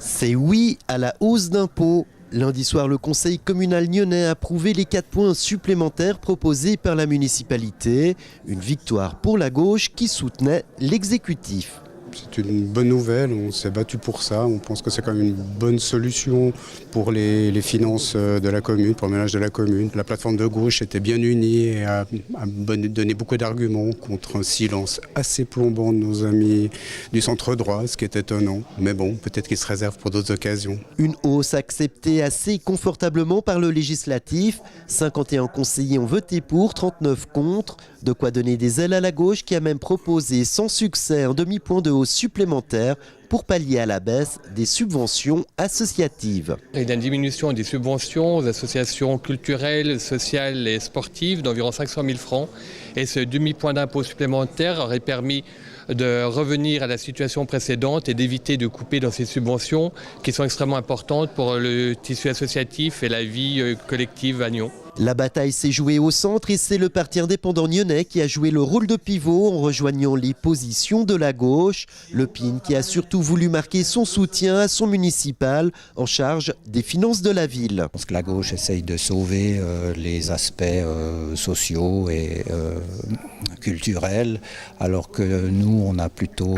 C'est oui à la hausse d'impôts. Lundi soir, le conseil communal nyonnais a approuvé les 4 points supplémentaires proposés par la municipalité. Une victoire pour la gauche qui soutenait l'exécutif. C'est une bonne nouvelle, on s'est battu pour ça, on pense que c'est quand même une bonne solution pour les finances de la commune, pour le ménage de la commune. La plateforme de gauche était bien unie et a donné beaucoup d'arguments contre un silence assez plombant de nos amis du centre droit, ce qui est étonnant. Mais bon, peut-être qu'ils se réservent pour d'autres occasions. Une hausse acceptée assez confortablement par le législatif. 51 conseillers ont voté pour, 39 contre. De quoi donner des ailes à la gauche qui a même proposé sans succès un demi-point de hausse supplémentaire pour pallier à la baisse des subventions associatives. Il y a une diminution des subventions aux associations culturelles, sociales et sportives d'environ 500 000 francs. Et ce demi-point d'impôt supplémentaire aurait permis de revenir à la situation précédente et d'éviter de couper dans ces subventions qui sont extrêmement importantes pour le tissu associatif et la vie collective à Nyon. La bataille s'est jouée au centre et c'est le parti indépendant nyonnais qui a joué le rôle de pivot en rejoignant les positions de la gauche. Le PIN qui a surtout voulu marquer son soutien à son municipal en charge des finances de la ville. Je pense que la gauche essaye de sauver les aspects sociaux et culturels, alors que nous, on a plutôt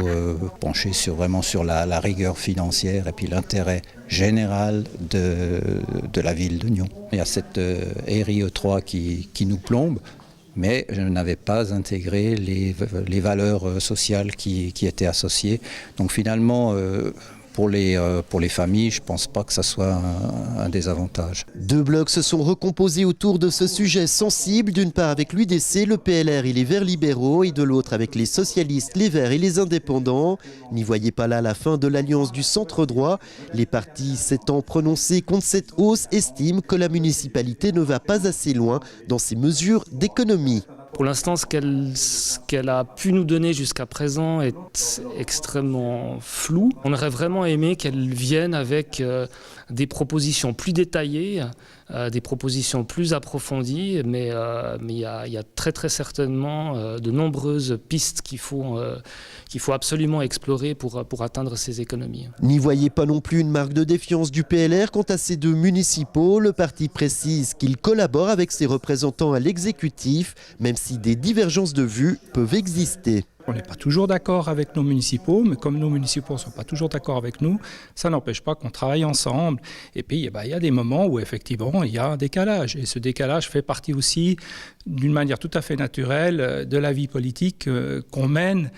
penché vraiment sur la rigueur financière et puis l'intérêt général de la ville de Nyon. Il y a cette RIE3 qui nous plombe, mais je n'avais pas intégré les valeurs sociales qui étaient associées. Donc finalement, pour les familles, je ne pense pas que ça soit un désavantage. 2 blocs se sont recomposés autour de ce sujet sensible, d'une part avec l'UDC, le PLR et les Verts libéraux, et de l'autre avec les socialistes, les Verts et les indépendants. N'y voyez pas là la fin de l'alliance du centre droit. Les partis s'étant prononcés contre cette hausse estiment que la municipalité ne va pas assez loin dans ses mesures d'économie. Pour l'instant, ce qu'elle a pu nous donner jusqu'à présent est extrêmement flou. On aurait vraiment aimé qu'elle vienne avec des propositions plus détaillées, des propositions plus approfondies, mais il y a très très certainement de nombreuses pistes qu'il faut absolument explorer pour atteindre ces économies. N'y voyez pas non plus une marque de défiance du PLR quant à ces 2 municipaux. Le parti précise qu'il collabore avec ses représentants à l'exécutif, même si des divergences de vues peuvent exister. On n'est pas toujours d'accord avec nos municipaux, mais comme nos municipaux ne sont pas toujours d'accord avec nous, ça n'empêche pas qu'on travaille ensemble. Et puis, il y a des moments où, effectivement, il y a un décalage. Et ce décalage fait partie aussi, d'une manière tout à fait naturelle, de la vie politique qu'on mène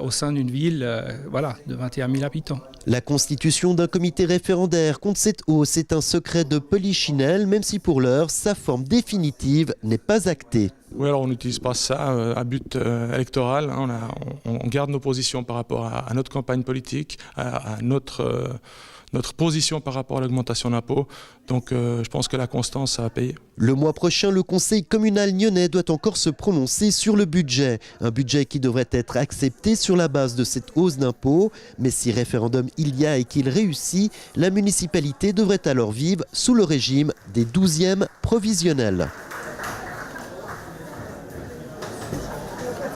au sein d'une ville de 21 000 habitants. La constitution d'un comité référendaire contre cette hausse est un secret de polichinelle, même si pour l'heure, sa forme définitive n'est pas actée. Oui, alors on n'utilise pas ça à but électoral. On garde nos positions par rapport à notre campagne politique, à notre position par rapport à l'augmentation d'impôts. Donc je pense que la constance, ça a payé. Le mois prochain, le conseil communal nyonnais doit encore se prononcer sur le budget. Un budget qui devrait être accepté sur la base de cette hausse d'impôts. Mais si référendum il y a et qu'il réussit, la municipalité devrait alors vivre sous le régime des 12e provisionnels.